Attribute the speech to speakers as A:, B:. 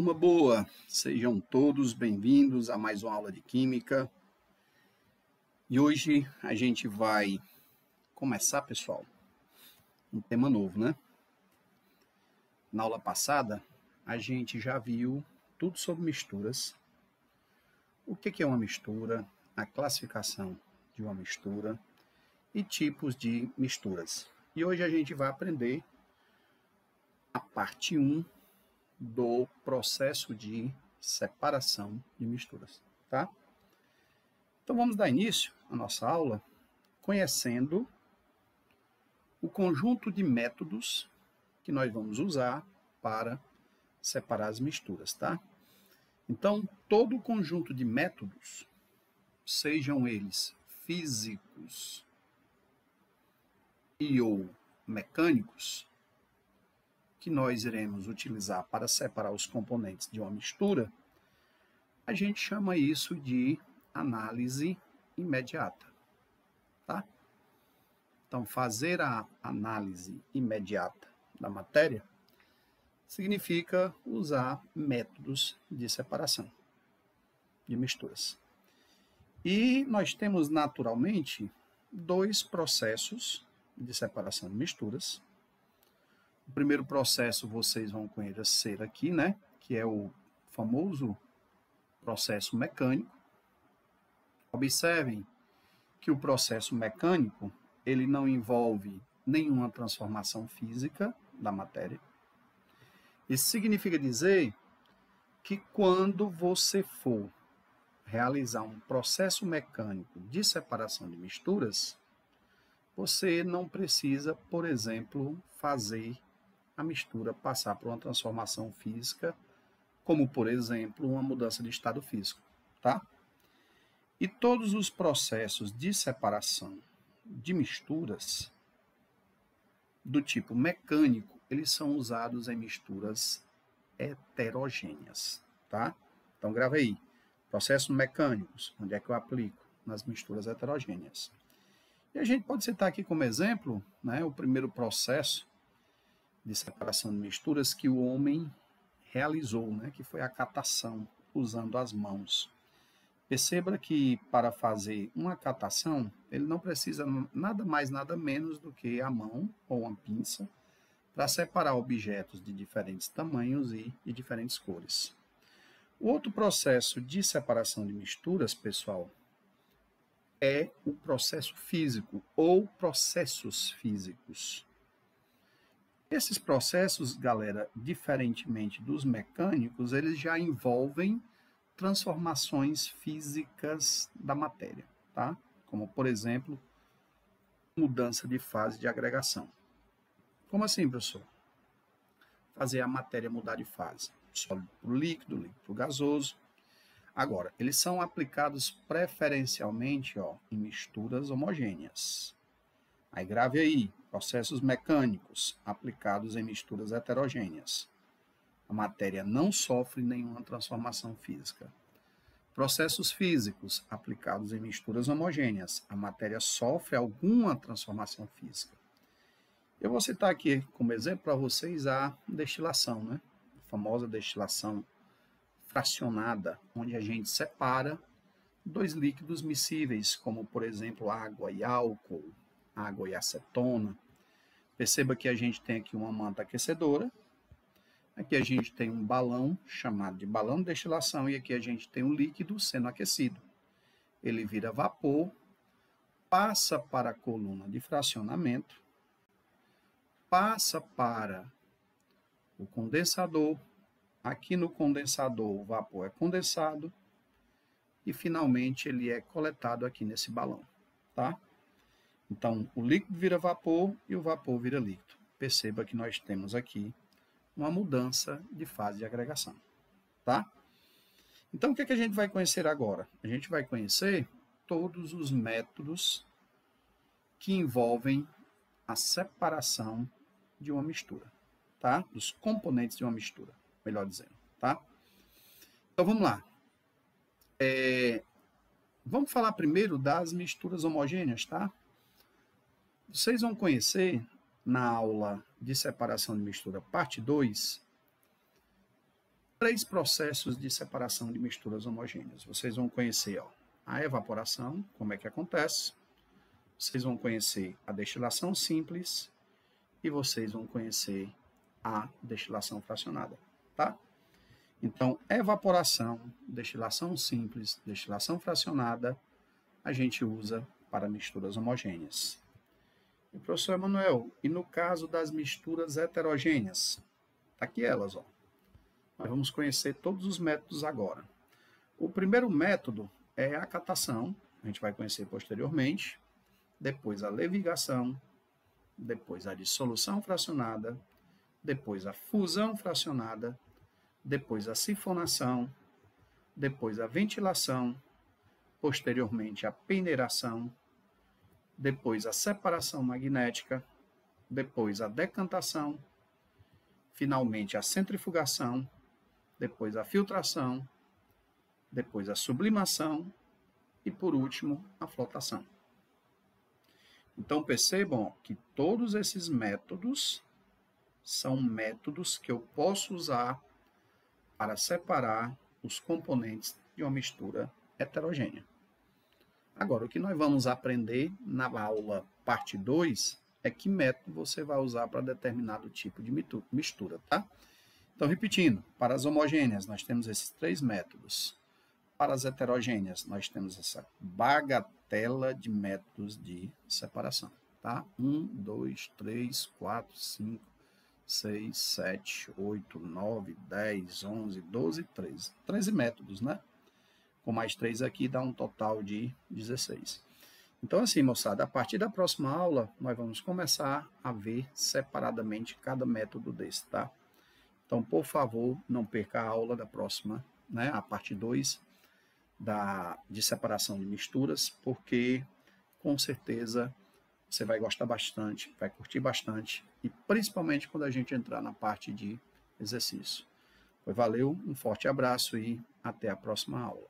A: turma boa! Sejam todos bem-vindos a mais uma aula de Química. E hoje a gente vai começar, pessoal, um tema novo, né? Na aula passada, a gente já viu tudo sobre misturas. O que é uma mistura, a classificação de uma mistura e tipos de misturas. E hoje a gente vai aprender a parte 1 do processo de separação de misturas, tá? Então vamos dar início à nossa aula conhecendo o conjunto de métodos que nós vamos usar para separar as misturas, tá? Então, todo o conjunto de métodos, sejam eles físicos e ou mecânicos, que nós iremos utilizar para separar os componentes de uma mistura, a gente chama isso de análise imediata, tá? Então, fazer a análise imediata da matéria significa usar métodos de separação de misturas. E nós temos, naturalmente, dois processos de separação de misturas. O primeiro processo vocês vão conhecer aqui, né? Que é o famoso processo mecânico. Observem que o processo mecânico, ele não envolve nenhuma transformação física da matéria. Isso significa dizer que quando você for realizar um processo mecânico de separação de misturas, você não precisa, por exemplo, fazer a mistura passar por uma transformação física, como, por exemplo, uma mudança de estado físico, tá? E todos os processos de separação de misturas do tipo mecânico, eles são usados em misturas heterogêneas, tá? Então, grava aí. Processos mecânicos, onde é que eu aplico? Nas misturas heterogêneas. E a gente pode citar aqui como exemplo, né, o primeiro processo de separação de misturas que o homem realizou, né, que foi a catação, usando as mãos. Perceba que para fazer uma catação, ele não precisa nada mais, nada menos do que a mão ou uma pinça para separar objetos de diferentes tamanhos e de diferentes cores. O outro processo de separação de misturas, pessoal, é o processo físico ou processos físicos. Esses processos, galera, diferentemente dos mecânicos, eles já envolvem transformações físicas da matéria, tá? Como, por exemplo, mudança de fase de agregação. Como assim, professor? Fazer a matéria mudar de fase. Sólido para o líquido, líquido para o gasoso. Agora, eles são aplicados preferencialmente em misturas homogêneas. Aí grave aí, processos mecânicos aplicados em misturas heterogêneas. A matéria não sofre nenhuma transformação física. Processos físicos aplicados em misturas homogêneas. A matéria sofre alguma transformação física. Eu vou citar aqui como exemplo para vocês a destilação, né? A famosa destilação fracionada, onde a gente separa dois líquidos miscíveis, como por exemplo água e álcool, água e acetona. Perceba que a gente tem aqui uma manta aquecedora, aqui a gente tem um balão chamado de balão de destilação e aqui a gente tem um líquido sendo aquecido. Ele vira vapor, passa para a coluna de fracionamento, passa para o condensador. Aqui no condensador o vapor é condensado e finalmente ele é coletado aqui nesse balão, tá? Então, o líquido vira vapor e o vapor vira líquido. Perceba que nós temos aqui uma mudança de fase de agregação, tá? Então, o que a gente vai conhecer agora? A gente vai conhecer todos os métodos que envolvem a separação de uma mistura, tá? Dos componentes de uma mistura, melhor dizendo, tá? Então, vamos lá. Vamos falar primeiro das misturas homogêneas, tá? Vocês vão conhecer, na aula de separação de mistura, parte 2, 3 processos de separação de misturas homogêneas. Vocês vão conhecer, ó, a evaporação, como é que acontece. Vocês vão conhecer a destilação simples e vocês vão conhecer a destilação fracionada, tá? Então, evaporação, destilação simples, destilação fracionada, a gente usa para misturas homogêneas. E, professor Emanuel, e no caso das misturas heterogêneas? Tá aqui elas, ó. Nós vamos conhecer todos os métodos agora. O primeiro método é a catação, a gente vai conhecer posteriormente, depois a levigação, depois a dissolução fracionada, depois a fusão fracionada, depois a sifonação, depois a ventilação, posteriormente a peneiração, depois a separação magnética, depois a decantação, finalmente a centrifugação, depois a filtração, depois a sublimação e, por último, a flotação. Então, percebam que todos esses métodos são métodos que eu posso usar para separar os componentes de uma mistura heterogênea. Agora, o que nós vamos aprender na aula parte 2 é que método você vai usar para determinado tipo de mistura, tá? Então, repetindo, para as homogêneas nós temos esses 3 métodos. Para as heterogêneas nós temos essa bagatela de métodos de separação, tá? 1, 2, 3, 4, 5, 6, 7, 8, 9, 10, 11, 12, 13. 13 métodos, né? Com mais 3 aqui dá um total de 16. Então, assim, moçada, a partir da próxima aula, nós vamos começar a ver separadamente cada método desse, tá? Então, por favor, não perca a aula da próxima, né? A parte 2 de separação de misturas, porque, com certeza, você vai gostar bastante, vai curtir bastante, e principalmente quando a gente entrar na parte de exercício. Valeu, um forte abraço e até a próxima aula.